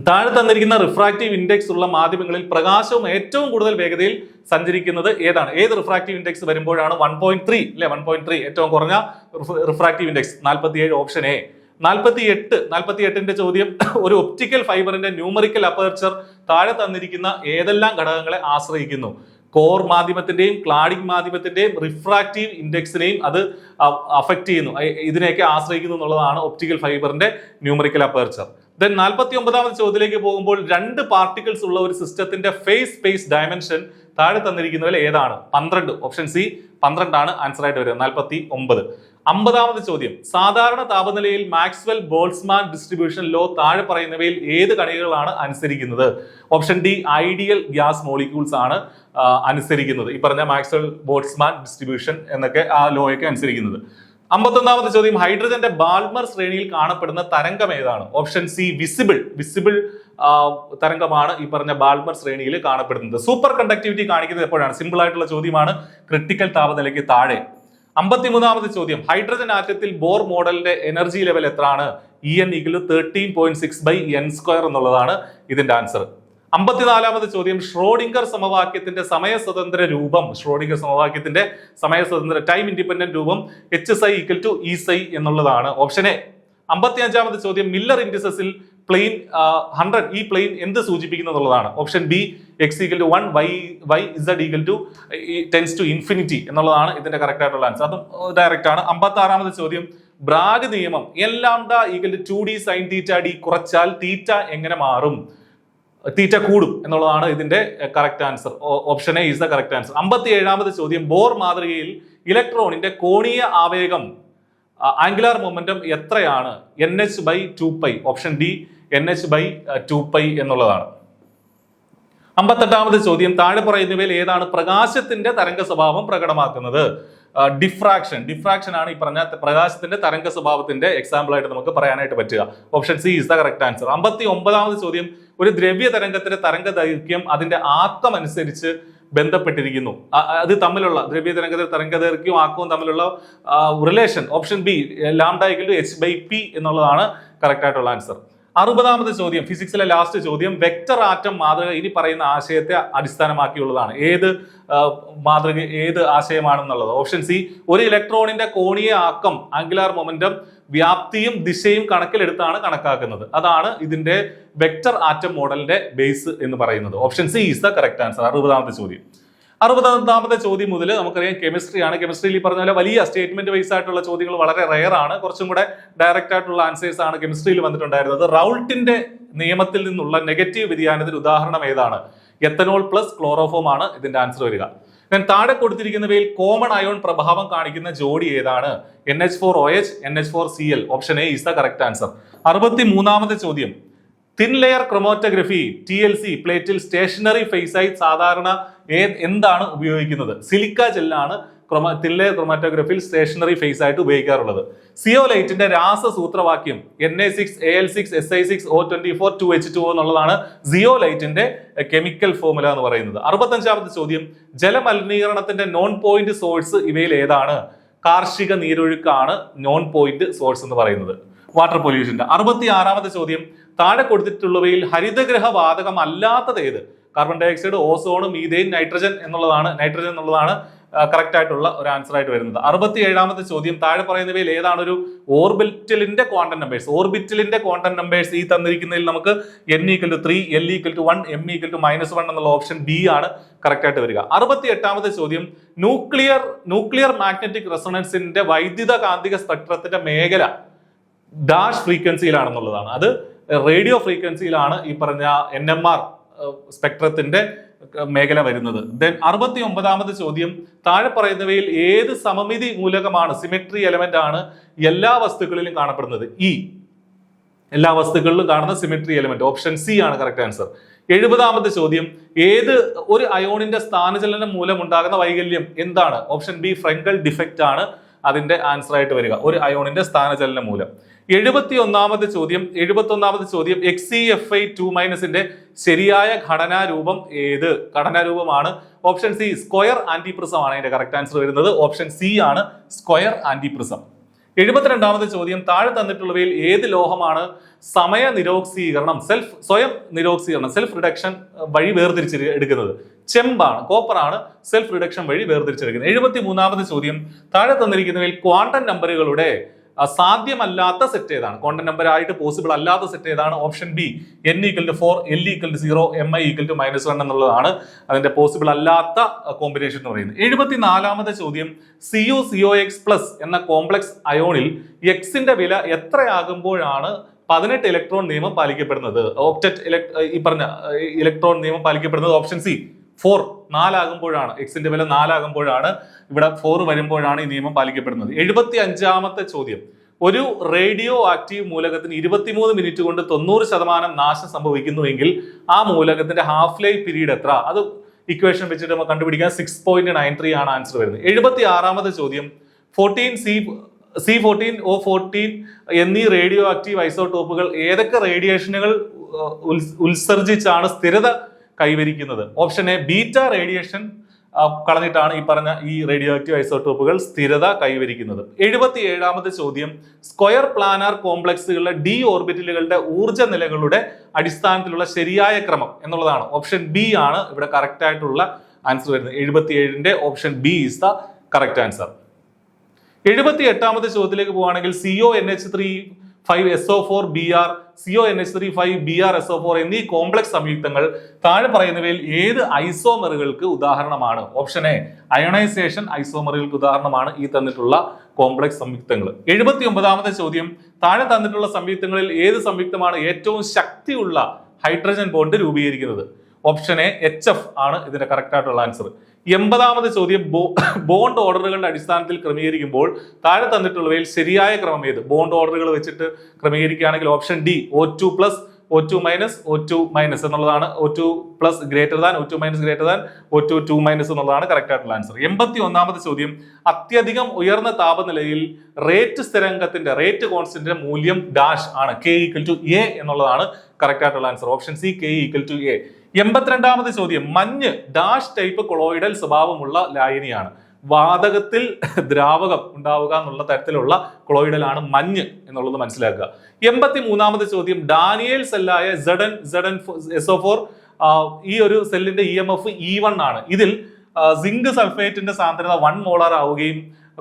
താഴെ തന്നിരിക്കുന്ന റിഫ്രാക്റ്റീവ് ഇൻഡെക്സ് ഉള്ള മാധ്യമങ്ങളിൽ പ്രകാശവും ഏറ്റവും കൂടുതൽ വേഗതയിൽ സഞ്ചരിക്കുന്നത് ഏതാണ്? ഏത് റിഫ്രാക്റ്റീവ് ഇൻഡെക്സ് വരുമ്പോഴാണ് 1.3 അല്ലെ? 1.3 ഏറ്റവും കുറഞ്ഞ റിഫ്രാക്റ്റീവ് ഇൻഡെക്സ്. 47 option A. 48ന്റെ ചോദ്യം, ഒരു ഒപ്റ്റിക്കൽ ഫൈബറിന്റെ ന്യൂമറിക്കൽ അപ്പർച്ചർ താഴെ തന്നിരിക്കുന്ന ഏതെല്ലാം ഘടകങ്ങളെ ആശ്രയിക്കുന്നു? കോർ മാധ്യമത്തിന്റെയും ക്ലാഡിംഗ് മാധ്യമത്തിന്റെയും റിഫ്രാക്റ്റീവ് ഇൻഡെക്സിനെയും അത് അഫക്ട് ചെയ്യുന്നു, ഇതിനെയൊക്കെ ആശ്രയിക്കുന്നു എന്നുള്ളതാണ് ഒപ്റ്റിക്കൽ ഫൈബറിന്റെ ന്യൂമറിക്കൽ അപ്പർച്ചർ. ദെൻ 49ാമത്തെ ചോദ്യത്തിലേക്ക് പോകുമ്പോൾ, 2 പാർട്ടിക്കിൾസ് ഉള്ള ഒരു സിസ്റ്റത്തിന്റെ ഫേസ് സ്പേസ് ഡയമെൻഷൻ താഴെ തന്നിരിക്കുന്നതിൽ ഏതാണ്? 12. ഓപ്ഷൻ സി 12 ആണ് ആൻസർ ആയിട്ട് വരിക. 49. 50ാമത്തെ ചോദ്യം, സാധാരണ താപനിലയിൽ മാക്സ്വെൽ ബോൾട്സ്മാൻ ഡിസ്ട്രിബ്യൂഷൻ ലോ താഴെ പറയുന്നവയിൽ ഏത് കണികകളാണ് അനുസരിക്കുന്നത്? Option D ideal gas molecules ആണ് അനുസരിക്കുന്നത്. ഈ പറഞ്ഞ മാക്സ്വെൽ ബോൾട്സ്മാൻ ഡിസ്ട്രിബ്യൂഷൻ എന്നൊക്കെ ആ ലോയൊക്കെ അനുസരിക്കുന്നത്. 51ാമത്തെ ചോദ്യം, ഹൈഡ്രജന്റെ ബാൾമർ ശ്രേണിയിൽ കാണപ്പെടുന്ന തരംഗം ഏതാണ്? ഓപ്ഷൻ സി വിസിബിൾ തരംഗമാണ് ഈ പറഞ്ഞ ബാൾമർ ശ്രേണിയിൽ കാണപ്പെടുന്നത്. സൂപ്പർ കണ്ടക്ടിവിറ്റി കാണിക്കുന്നത് എപ്പോഴാണ്? സിമ്പിൾ ആയിട്ടുള്ള ചോദ്യമാണ്, ക്രിട്ടിക്കൽ താപനിലയ്ക്ക് താഴെ. 53ാമത്തെ ചോദ്യം, ഹൈഡ്രജൻ ആറ്റത്തിൽ ബോർ മോഡലിന്റെ എനർജി ലെവൽ എത്രയാണ്? En = 13.6/n² എന്നുള്ളതാണ് ഇതിന്റെ ആൻസർ. 54ാമത്തെ ചോദ്യം, ഷ്രോഡിംഗർ സമവാക്യത്തിന്റെ സമയസ്വതന്ത്ര രൂപം ടൈം ഇൻഡിപെൻഡന്റ് രൂപം Hψ = Eψ എന്നുള്ളതാണ്. Option A. 55ാമത്തെ ചോദ്യം, മില്ലർ ഇൻഡിസസിൽ പ്ലെയിൻ 100 ഈ പ്ലെയിൻ എന്ത് സൂചിപ്പിക്കുന്നു എന്നുള്ളതാണ്. Option B x = 1 y z = tends to infinity എന്നുള്ളതാണ് ഇതിന്റെ കറക്റ്റ് ആയിട്ടുള്ള ആൻസർ. അതും ഡയറക്റ്റ് ആണ്. 56ാമത്തെ ചോദ്യം, ബ്രാഗ് നിയമം Lλ = 2d sin θd കുറച്ചാൽ തീറ്റ എങ്ങനെ മാറും? തീറ്റ കൂടും എന്നുള്ളതാണ് ഇതിന്റെ correct answer. Option A is the correct answer. 57ാമത്തെ ചോദ്യം, ബോർ മാതൃകയിൽ ഇലക്ട്രോണിന്റെ കോണീയ ആവേഗം ആംഗുലാർ മൊമെന്റം എത്രയാണ്? nh/2π. ഓപ്ഷൻ ഡി nh/2π എന്നുള്ളതാണ്. 58ാമത്തെ ചോദ്യം, താഴെ പറയുന്നവയിൽ ഏതാണ് പ്രകാശത്തിന്റെ തരംഗ സ്വഭാവം പ്രകടമാക്കുന്നത്? ഡിഫ്രാക്ഷൻ ആണ് ഈ പറഞ്ഞ പ്രകാശത്തിന്റെ തരംഗ സ്വഭാവത്തിന്റെ എക്സാമ്പിൾ ആയിട്ട് നമുക്ക് പറയാനായിട്ട് പറ്റുക. Option C is the correct answer. 59ാമത് ചോദ്യം, ഒരു ദ്രവ്യ തരംഗത്തിന്റെ തരംഗ ദൈർഘ്യം അതിന്റെ ആക്കം അനുസരിച്ച് ബന്ധപ്പെട്ടിരിക്കുന്നു. അത് തമ്മിലുള്ള ദ്രവ്യ തരംഗത്തിന്റെ തരംഗ ദൈർഘ്യവും ആക്കവും തമ്മിലുള്ള റിലേഷൻ ഓപ്ഷൻ ബി λ/h/p എന്നുള്ളതാണ് കറക്റ്റ് ആയിട്ടുള്ള ആൻസർ. 60ാമത് ചോദ്യം, ഫിസിക്സിലെ ലാസ്റ്റ് ചോദ്യം, വെക്ടർ ആറ്റം മാതൃക ഇനി പറയുന്ന ആശയത്തെ അടിസ്ഥാനമാക്കിയുള്ളതാണ്. ഏത് ആശയമാണെന്നുള്ളത് ഓപ്ഷൻ സി, ഒരു ഇലക്ട്രോണിന്റെ കോണീയ ആക്കം ആംഗുലാർ മൊമെന്റം വ്യാപ്തിയും ദിശയും കണക്കിലെടുത്താണ് കണക്കാക്കുന്നത്. അതാണ് ഇതിന്റെ വെക്ടർ ആറ്റം മോഡലിന്റെ ബേസ് എന്ന് പറയുന്നത്. Option C is the correct answer. 60ാമത്തെ ചോദ്യം. 61ാമത്തെ ചോദ്യം മുതൽ നമുക്കറിയാം കെമിസ്ട്രിയാണ്. കെമിസ്ട്രിയിൽ ഈ പറഞ്ഞ പോലെ വലിയ സ്റ്റേറ്റ്മെന്റ് വൈസ് ആയിട്ടുള്ള ചോദ്യങ്ങൾ വളരെ റെയർ ആണ്. കുറച്ചും കൂടെ ഡയറക്റ്റ് ആയിട്ടുള്ള ആൻസേഴ്സ് ആണ് കെമിസ്ട്രിയിൽ വന്നിട്ടുണ്ടായിരുന്നത്. റൗൾട്ടിന്റെ നിയമത്തിൽ നിന്നുള്ള നെഗറ്റീവ് വ്യതിയാനത്തിന് ഉദാഹരണം ഏതാണ്? എത്തനോൾ പ്ലസ് ക്ലോറോഫോം ആണ് ഇതിന്റെ ആൻസർ വരിക. ഞാൻ താഴെ കൊടുത്തിരിക്കുന്നവയിൽ കോമൺ അയോൺ പ്രഭാവം കാണിക്കുന്ന ജോഡി ഏതാണ്? NH4OH, NH4Cl. Option A is the correct answer. 63ാമത്തെ ചോദ്യം, തിൻ ലെയർ ക്രൊമാറ്റോഗ്രഫി TLC പ്ലേറ്റിൽ സ്റ്റേഷനറി ഫേസ് ആയി സാധാരണ എന്താണ് ഉപയോഗിക്കുന്നത്? സിലിക്ക ജെല്ലാണ് തിൻ ലെയർ ക്രൊമാറ്റോഗ്രഫിയിൽ സ്റ്റേഷനറി ഫേസ് ആയിട്ട് ഉപയോഗിക്കാറുള്ളത്. സിയോലൈറ്റിന്റെ രാസസൂത്രവാക്യം Na6Al6Si6O24 2H2O എന്നുള്ളതാണ് സിയോലൈറ്റിന്റെ കെമിക്കൽ ഫോർമുല എന്ന് പറയുന്നത്. 65ാമത്തെ ചോദ്യം, ജലമലിനീകരണത്തിന്റെ നോൺ പോയിന്റ് സോഴ്സ് ഇവയിൽ ഏതാണ്? കാർഷിക നീരൊഴുക്കാണ് നോൺ പോയിന്റ് സോഴ്സ് എന്ന് പറയുന്നത്, വാട്ടർ പൊല്യൂഷന്റെ. 66ാമത്തെ ചോദ്യം, താഴെ കൊടുത്തിട്ടുള്ളവയിൽ ഹരിതഗ്രഹ വാതകം അല്ലാത്തത് ഏത്? Carbon dioxide, ozone, methane, nitrogen എന്നുള്ളതാണ് കറക്റ്റ് ആയിട്ടുള്ള ഒരു ആൻസർ ആയിട്ട് വരുന്നത്. 67ാമത്തെ ചോദ്യം, താഴെ പറയുന്നവയിൽ ഏതാണ് ഒരു ഓർബിറ്റലിന്റെ ക്വാണ്ടം നമ്പേഴ്സ്? ഓർബിറ്റലിന്റെ ക്വാണ്ടം നമ്പേഴ്സ് ഈ തന്നിരിക്കുന്നതിൽ നമുക്ക് n=3, l=1, m=-1 എന്നുള്ള ഓപ്ഷൻ ബി ആണ് കറക്റ്റ് ആയിട്ട് വരിക. 68ാമത്തെ ചോദ്യം, ന്യൂക്ലിയർ മാഗ്നറ്റിക് റെസൊണൻസിന്റെ വൈദ്യുത കാന്തിക സ്പെക്ട്രത്തിന്റെ മേഖല ഡാഷ് ഫ്രീക്വൻസിയിലാണെന്നുള്ളതാണ്. അത് റേഡിയോ ഫ്രീക്വൻസിയിലാണ് ഈ പറഞ്ഞ NMR സ്പെക്ട്രത്തിന്റെ മേഖല വരുന്നത്. ദെൻ 69ാമത്തെ ചോദ്യം, താഴെ പറയുന്നവയിൽ ഏത് സമമിതി മൂലകമാണ്, സിമെട്രി എലമെന്റ് ആണ് എല്ലാ വസ്തുക്കളിലും കാണപ്പെടുന്നത്? എല്ലാ വസ്തുക്കളിലും കാണുന്ന സിമെട്രി എലമെന്റ് ഓപ്ഷൻ സി ആണ് കറക്റ്റ് ആൻസർ. 70ാമത്തെ ചോദ്യം, ഒരു അയോണിന്റെ സ്ഥാനചലനം മൂലം ഉണ്ടാകുന്ന വൈകല്യം എന്താണ്? ഓപ്ഷൻ ബി ഫ്രെങ്കൽ ഡിഫക്റ്റ് ആണ് അതിന്റെ ആൻസർ ആയിട്ട് വരിക, ഒരു അയോണിന്റെ സ്ഥാനചലനം മൂലം. 71ാമത്തെ ചോദ്യം, XeFi2- ശരിയായ ഘടനാരൂപം ഏത്? ഘടനാരൂപമാണ് ഓപ്ഷൻ സി സ്ക്വയർ ആന്റിപ്രിസം ആണ് അതിന്റെ കറക്റ്റ് ആൻസർ വരുന്നത്. ഓപ്ഷൻ സി ആണ് സ്ക്വയർ ആന്റിപ്രിസം. 72ാമത്തെ ചോദ്യം, താഴെ തന്നിട്ടുള്ളവയിൽ ഏത് ലോഹമാണ് സ്വയം നിരോക്സീകരണം സെൽഫ് റിഡക്ഷൻ വഴി വേർതിരിച്ചെടുക്കുന്നത്? ചെമ്പാണ്, കോപ്പറാണ് സെൽഫ് റിഡക്ഷൻ വഴി വേർതിരിച്ചെടുക്കുന്നത്. 73ാമത്തെ ചോദ്യം, താഴെ തന്നിരിക്കുന്നവയിൽ ക്വാണ്ടം നമ്പറുകളുടെ സാധ്യമല്ലാത്ത സെറ്റ് ഏതാണ്? ക്വാണ്ടം നമ്പർ ആയിട്ട് പോസിബിൾ അല്ലാത്ത സെറ്റ് ഏതാണ്? Option B n=4, l=0, mi=-1 എന്നുള്ളതാണ് അതിന്റെ പോസിബിൾ അല്ലാത്ത കോമ്പിനേഷൻ എന്ന് പറയുന്നത്. 74ാമത്തെ ചോദ്യം, CuCOX+ എന്ന കോംപ്ലക്സ് അയോണിൽ എക്സിന്റെ വില എത്രയാകുമ്പോഴാണ് 18 ഇലക്ട്രോൺ നിയമം പാലിക്കപ്പെടുന്നത്? ഈ പറഞ്ഞ ഇലക്ട്രോൺ നിയമം പാലിക്കപ്പെടുന്നത് ഓപ്ഷൻ സി 4 ആകുമ്പോഴാണ്. എക്സിന്റെ വില 4 ആകുമ്പോഴാണ്, ഇവിടെ 4 വരുമ്പോഴാണ് ഈ നിയമം പാലിക്കപ്പെടുന്നത്. 75ാമത്തെ ചോദ്യം, ഒരു റേഡിയോ ആക്റ്റീവ് മൂലകത്തിന് 23 മിനിറ്റ് കൊണ്ട് 90% നാശം സംഭവിക്കുന്നുവെങ്കിൽ ആ മൂലകത്തിന്റെ ഹാഫ് ലൈഫ് പീരീഡ് എത്ര? അത് ഇക്വേഷൻ വെച്ചിട്ട് നമുക്ക് കണ്ടുപിടിക്കാൻ 6.93 ആണ് ആൻസർ വരുന്നത്. 76ാമത്തെ ചോദ്യം, C14O14 എന്നീ റേഡിയോ ആക്റ്റീവ് ഐസോടോപ്പുകൾ ഏതൊക്കെ റേഡിയേഷനുകൾ ഉത്സർജിച്ചാണ് സ്ഥിരത കൈവരിക്കുന്നത്? ഓപ്ഷൻ എ ബീറ്റ റേഡിയേഷൻ കളഞ്ഞിട്ടാണ് ഈ റേഡിയോ ആക്റ്റീവ് ഐസോടോപ്പുകൾ സ്ഥിരത കൈവരിക്കുന്നത്. 77ാമത്തെ ചോദ്യം, സ്ക്വയർ പ്ലാനാർ കോംപ്ലക്സുകളിലെ ഡി ഓർബിറ്റലുകളുടെ ഊർജ്ജ നിലകളുടെ അടിസ്ഥാനത്തിലുള്ള ശരിയായ ക്രമം എന്നുള്ളതാണ്. ഓപ്ഷൻ ബി ആണ് ഇവിടെ കറക്റ്റ് ആയിട്ടുള്ള ആൻസർ വരുന്നത്. 77ന്റെ option B is the correct answer. 78ാമത്തെ ചോദ്യത്തിലേക്ക് പോവുകയാണെങ്കിൽ CONH3,5SO4Br, CONH3,5BrSO4 എന്നീ കോംപ്ലക്സ് സംയുക്തങ്ങൾ താഴെ പറയുന്നവയിൽ ഏത് ഐസോമറുകൾക്ക് ഉദാഹരണമാണ്? ഓപ്ഷൻ എ അയണൈസേഷൻ ഐസോമറുകൾക്ക് ഉദാഹരണമാണ് ഈ തന്നിട്ടുള്ള കോംപ്ലക്സ് സംയുക്തങ്ങൾ. 79ാമത്തെ ചോദ്യം, താഴെ തന്നിട്ടുള്ള സംയുക്തങ്ങളിൽ ഏത് സംയുക്തമാണ് ഏറ്റവും ശക്തിയുള്ള ഹൈഡ്രജൻ ബോണ്ട് രൂപീകരിക്കുന്നത്? ഓപ്ഷൻ എ HF ആണ് ഇതിന്റെ കറക്റ്റ് ആയിട്ടുള്ള ആൻസർ. 80ാമത്തെ ചോദ്യം, ബോണ്ട് ഓർഡറുകളുടെ അടിസ്ഥാനത്തിൽ ക്രമീകരിക്കുമ്പോൾ താഴെ തന്നിട്ടുള്ളവയിൽ ശരിയായ ക്രമം ഏത്? ബോണ്ട് ഓർഡറുകൾ വെച്ചിട്ട് ക്രമീകരിക്കുകയാണെങ്കിൽ option D O2+, O2 minus O2 minus എന്നുള്ളതാണ്. O2 plus greater than O2 minus greater than O2 2 minus എന്നുള്ളതാണ് കറക്റ്റ് ആയിട്ടുള്ള ആൻസർ. 81ാമത്തെ ചോദ്യം, അത്യധികം ഉയർന്ന താപനിലയിൽ റേറ്റ് സ്ഥിരാങ്കത്തിന്റെ റേറ്റ് കോൺസ്റ്റന്റിന്റെ മൂല്യം ഡാഷ് ആണ്. K = A എന്നുള്ളതാണ് കറക്റ്റ് ആയിട്ടുള്ള answer. Option C K = A. 82ാമത്തെ ചോദ്യം, മഞ്ഞ് ഡാഷ് ടൈപ്പ് കൊളോയിഡൽ സ്വഭാവമുള്ള ലായനിയാണ്. വാതകത്തിൽ ദ്രാവകം ഉണ്ടാവുക എന്നുള്ള തരത്തിലുള്ള കൊളോയിഡലാണ് മഞ്ഞ് എന്നുള്ളത് മനസ്സിലാക്കുക. 83ാമത്തെ ചോദ്യം, ഡാനിയേൽ സെല്ലായ ZnSO4 ഈ ഒരു സെല്ലിന്റെ EMF E1 ആണ്. ഇതിൽ സിങ്ക് സൾഫേറ്റിന്റെ സാന്ദ്രത 1 മോളാർ ആവുകയും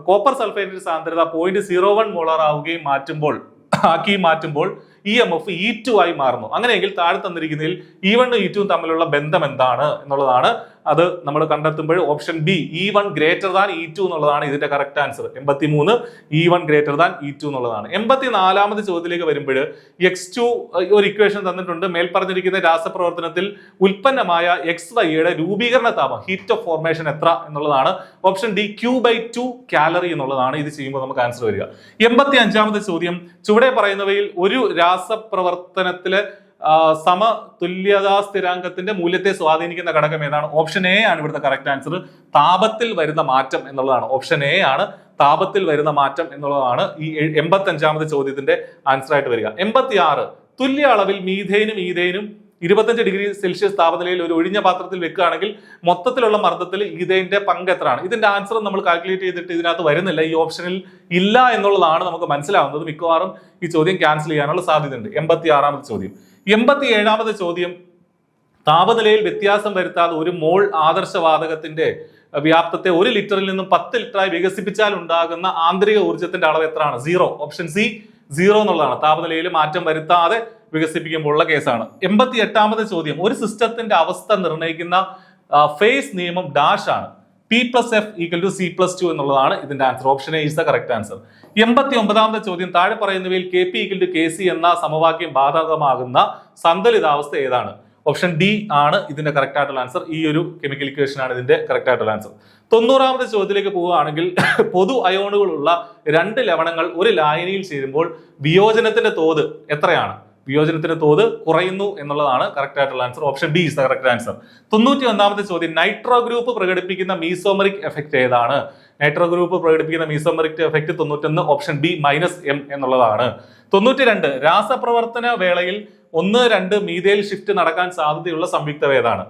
കോപ്പർ സൾഫേറ്റിന്റെ സാന്ദ്രത 0.01 മോളാർ ആവുകയും മാറ്റുമ്പോൾ EMF E2 ആയി മാറുന്നു. അങ്ങനെയെങ്കിൽ താഴെ തന്നിരിക്കുന്നതിൽ E1 E2 തമ്മിലുള്ള ബന്ധം എന്താണ് എന്നുള്ളതാണ്. അത് നമ്മൾ കണ്ടെത്തുമ്പോൾ option B E1 greater than E2 എന്നുള്ളതാണ് ഇതിന്റെ correct answer. 83 E1 greater than E2 എന്നുള്ളതാണ്. 84ാമത്തെ ചോദ്യത്തിലേക്ക് വരുമ്പോൾ X2 ഒരു ഇക്വേഷൻ തന്നിട്ടുണ്ട്. മേൽ പറഞ്ഞിരിക്കുന്ന രാസപ്രവർത്തനത്തിൽ ഉൽപ്പന്നമായ XYയുടെ രൂപീകരണ താപം ഹീറ്റ് ഓഫ് ഫോർമേഷൻ എത്ര എന്നുള്ളതാണ്. ഓപ്ഷൻ ഡി Q/2 കാലറി എന്നുള്ളതാണ്. ഇത് ചെയ്യുമ്പോൾ നമുക്ക് ആൻസർ വരിക. 85ാമത്തെ ചോദ്യം, ചുവടെ പറയുന്നവയിൽ ഒരു രാസപ്രവർത്തനത്തിലെ സമതുല്യതാ സ്ഥിരാങ്കത്തിന്റെ മൂല്യത്തെ സ്വാധീനിക്കുന്ന ഘടകം ഏതാണ്? ഓപ്ഷൻ എ ആണ് ഇവിടുത്തെ കറക്റ്റ് ആൻസർ. താപത്തിൽ വരുന്ന മാറ്റം എന്നുള്ളതാണ്. ഓപ്ഷൻ എ ആണ് താപത്തിൽ വരുന്ന മാറ്റം എന്നുള്ളതാണ് ഈ 85ാമത്തെ ചോദ്യത്തിന്റെ ആൻസർ ആയിട്ട് വരിക. 86, തുല്യ അളവിൽ മീഥേനും ഈഥേനും 25 ഡിഗ്രി സെൽഷ്യസ് താപനിലയിൽ ഒരു ഒഴിഞ്ഞ പാത്രത്തിൽ വെക്കുകയാണെങ്കിൽ മൊത്തത്തിലുള്ള മർദ്ദത്തിൽ ഈഥേന്റെ പങ്ക് എത്രയാണ്? ഇതിന്റെ ആൻസർ നമ്മൾ കാൽക്കുലേറ്റ് ചെയ്തിട്ട് ഇതിനകത്ത് വരുന്നില്ല, ഈ ഓപ്ഷനിൽ ഇല്ല എന്നുള്ളതാണ് നമുക്ക് മനസ്സിലാവുന്നത്. മിക്കവാറും ഈ ചോദ്യം ക്യാൻസൽ ചെയ്യാനുള്ള സാധ്യതയുണ്ട്. 86ാമത്തെ ചോദ്യം. 87ാമത്തെ ചോദ്യം, താപനിലയിൽ വ്യത്യാസം വരുത്താതെ ഒരു മോൾ ആദർശവാതകത്തിന്റെ വ്യാപ്തത്തെ 1 ലിറ്ററിൽ നിന്നും 10 ലിറ്ററായി വികസിപ്പിച്ചാൽ ഉണ്ടാകുന്ന ആന്തരിക ഊർജ്ജത്തിന്റെ അളവ് എത്രയാണ്? 0. ഓപ്ഷൻ സി 0 എന്നുള്ളതാണ്. താപനിലയിൽ മാറ്റം വരുത്താതെ വികസിപ്പിക്കുമ്പോഴുള്ള കേസാണ്. 88ാമത്തെ ചോദ്യം, ഒരു സിസ്റ്റത്തിന്റെ അവസ്ഥ നിർണ്ണയിക്കുന്ന ഫേസ് നിയമം ഡാഷ് ആണ്. P+F = C+2 എന്നുള്ളതാണ് ഇതിന്റെ answer. Option A is the correct answer. 89ാമത്തെ ചോദ്യം, താഴെ പറയുന്നവയിൽ KP = KC എന്ന സമവാക്യം ബാധകമാകുന്ന സന്തുലിതാവസ്ഥ ഏതാണ്? ഓപ്ഷൻ ഡി ആണ് ഇതിന്റെ കറക്റ്റ് ആയിട്ടുള്ള ആൻസർ. ഈ ഒരു കെമിക്കൽ ഇക്വേഷൻ ആണ് ഇതിന്റെ കറക്റ്റ് ആയിട്ടുള്ള ആൻസർ. 90ാമത്തെ ചോദ്യത്തിലേക്ക് പോവുകയാണെങ്കിൽ, പൊതു അയോണുകളുള്ള 2 ലവണങ്ങൾ ഒരു ലായനിയിൽ ചേരുമ്പോൾ വിയോജനത്തിന്റെ തോത് എത്രയാണ്? വിയോജനത്തിന്റെ തോത് കുറയുന്നു എന്നുള്ളതാണ് കറക്റ്റ് ആയിട്ടുള്ള answer. Option B is the correct answer. 91ാമത്തെ ചോദ്യം, നൈട്രോ ഗ്രൂപ്പ് പ്രകടിപ്പിക്കുന്ന മീസോമറിക് എഫക്ട് ഏതാണ്? നൈട്രോ ഗ്രൂപ്പ് പ്രകടിപ്പിക്കുന്ന mesomeric effect 91 option B -M എന്നുള്ളതാണ്. 92, രാസപ്രവർത്തന വേളയിൽ 1,2 മീഥൈൽ ഷിഫ്റ്റ് നടക്കാൻ സാധ്യതയുള്ള സംയുക്തം ഏതാണ്?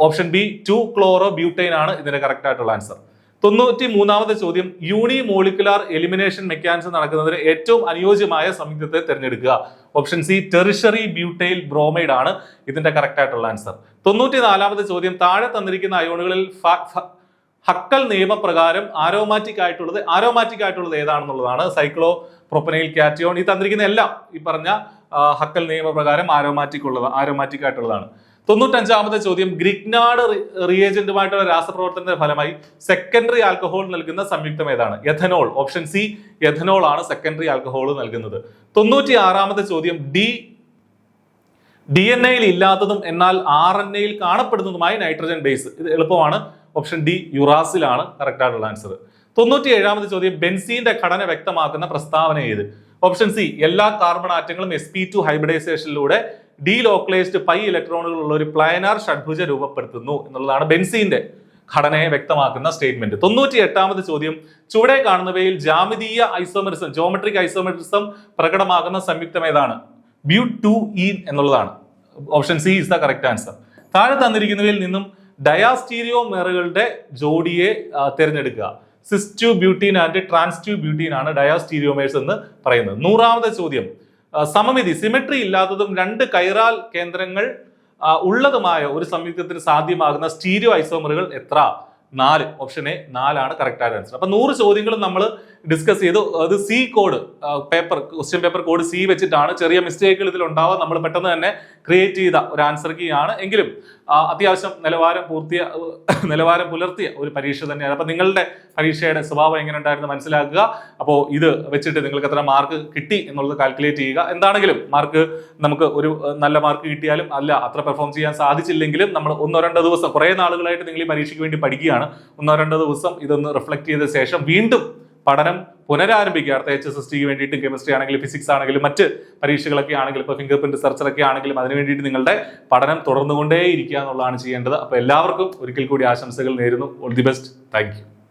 ഓപ്ഷൻ ബി 2-ക്ലോറോബ്യൂട്ടൈൻ ആണ് ഇതിന്റെ കറക്റ്റ് ആയിട്ടുള്ള ആൻസർ. 93ാമത്തെ ചോദ്യം, യൂണിമോളിക്കുലാർ എലിമിനേഷൻ മെക്കാനിസം നടക്കുന്നതിന് ഏറ്റവും അനുയോജ്യമായ സംയുക്തത്തെ തിരഞ്ഞെടുക്കുക. Option C tertiary butyl bromide ആണ് ഇതിന്റെ കറക്റ്റ് ആയിട്ടുള്ള ആൻസർ. 94ാമത്തെ ചോദ്യം, താഴെ തന്നിരിക്കുന്ന അയോണുകളിൽ ഹക്കൽ നിയമപ്രകാരം ആരോമാറ്റിക് ആയിട്ടുള്ളത് ഏതാണെന്നുള്ളതാണ്. Cyclo പ്രൊപ്പനൈൽ cation. ഈ തന്നിരിക്കുന്ന എല്ലാം ഈ പറഞ്ഞ ഹക്കൽ നിയമപ്രകാരം ആരോമാറ്റിക് ആയിട്ടുള്ളതാണ്. 95ാമത്തെ ചോദ്യം, ഗ്രിഗ്നാർഡ് റിയേജന്റുമായിട്ടുള്ള രാസപ്രവർത്തനത്തിന്റെ ഫലമായി സെക്കൻഡറി ആൽക്കഹോൾ നൽകുന്ന സംയുക്തം ഏതാണ്? എഥനോൾ. ഓപ്ഷൻ സി എഥനോൾ ആണ് സെക്കൻഡറി ആൽക്കഹോൾ നൽകുന്നത്. 96ാമത്തെ ചോദ്യം, DNA-യിൽ ഇല്ലാത്തതും എന്നാൽ RNA-യിൽ കാണപ്പെടുന്നതുമായ നൈട്രജൻ ബേസ്. ഇത് എളുപ്പമാണ്. ഓപ്ഷൻ ഡി യുറാസിലാണ് കറക്റ്റ് ആയിട്ടുള്ള ആൻസർ. 97ാമത്തെ ചോദ്യം, ബെൻസീന്റെ ഘടന വ്യക്തമാക്കുന്ന പ്രസ്താവന ഏത്? ഓപ്ഷൻ സി എല്ലാ കാർബൺ ആറ്റങ്ങളും sp2 ഹൈബ്രിഡൈസേഷനിലൂടെ ഡീലോക്കലൈസ്ഡ് പൈ ഇലക്ട്രോണുകളുള്ള ഒരു പ്ലാനാർ ഷഡ്ഭുജ രൂപപ്പെടുത്തുന്നു എന്നുള്ളതാണ് ബെൻസീന്റെ ഘടനയെ വ്യക്തമാക്കുന്ന സ്റ്റേറ്റ്മെന്റ്. 98ാമത്തെ ചോദ്യം, ചുവടെ കാണുന്നവയിൽ ജോമെട്രിക് ഐസോമെട്രിസം പ്രകടമാകുന്ന സംയുക്തം ഏതാണ്? But2ene എന്നുള്ളതാണ്. Option C is the correct answer. താഴെ തന്നിരിക്കുന്നവയിൽ നിന്നും ഡയാസ്റ്റീരിയോമെറുകളുടെ ജോഡിയെ തിരഞ്ഞെടുക്കുക. സിസ്2 ബ്യൂട്ടീൻ ആൻഡ് ട്രാൻസ്2 ബ്യൂട്ടീൻ ആണ് ഡയാസ്റ്റീരിയോമേഴ്സ് എന്ന് പറയുന്നത്. 100ാമത്തെ ചോദ്യം, സമമിതി സിമെട്രി ഇല്ലാത്തതും 2 കൈറാൽ കേന്ദ്രങ്ങൾ ഉള്ളതുമായ ഒരു സംയുക്തത്തിന് സാധ്യമാകുന്ന സ്റ്റീരിയോ ഐസോമറുകൾ എത്ര? 4. ഓപ്ഷൻ എ 4 ആണ് കറക്റ്റ് ആയിട്ട് ആൻസർ. അപ്പൊ 100 ചോദ്യങ്ങളും നമ്മൾ ഡിസ്കസ് ചെയ്തു. അത് C code question paper code C വെച്ചിട്ടാണ്. ചെറിയ മിസ്റ്റേക്കുകൾ ഇതിൽ ഉണ്ടാവുക. നമ്മൾ പെട്ടെന്ന് തന്നെ ക്രിയേറ്റ് ചെയ്ത ഒരു ആൻസർ കീ ആണ്. എങ്കിലും അത്യാവശ്യം നിലവാരം പുലർത്തിയ ഒരു പരീക്ഷ തന്നെയാണ്. അപ്പൊ നിങ്ങളുടെ പരീക്ഷയുടെ സ്വഭാവം എങ്ങനെ ഉണ്ടായിരുന്നു മനസ്സിലാക്കുക. അപ്പോൾ ഇത് വെച്ചിട്ട് നിങ്ങൾക്ക് എത്ര മാർക്ക് കിട്ടി എന്നുള്ളത് കാൽക്കുലേറ്റ് ചെയ്യുക. എന്താണെങ്കിലും മാർക്ക് നമുക്ക് ഒരു നല്ല മാർക്ക് കിട്ടിയാലും അത്ര പെർഫോം ചെയ്യാൻ സാധിച്ചില്ലെങ്കിലും നമ്മൾ 1-2 ദിവസം, കുറേ നാളുകളായിട്ട് നിങ്ങൾ ഈ പരീക്ഷയ്ക്ക് വേണ്ടി പഠിക്കുകയാണ്, 1-2 ദിവസം ഇതൊന്ന് റിഫ്ലക്ട് ചെയ്ത ശേഷം വീണ്ടും പഠനം പുനരാരംഭിക്കുക. അടുത്ത HSSTക്ക് വേണ്ടിയിട്ട് കെമിസ്ട്രി ആണെങ്കിലും ഫിസിക്സ് ആണെങ്കിലും മറ്റ് പരീക്ഷകളൊക്കെ ആണെങ്കിലും ഇപ്പോൾ ഫിംഗർ പ്രിന്റ് റിസർച്ചറൊക്കെ ആണെങ്കിലും അതിന് വേണ്ടിയിട്ട് നിങ്ങളുടെ പഠനം തുടർന്നുകൊണ്ടേ ഇരിക്കുക എന്നുള്ളതാണ് ചെയ്യേണ്ടത്. അപ്പോൾ എല്ലാവർക്കും ഒരിക്കൽ കൂടി ആശംസകൾ നേരുന്നു. All the best. Thank you.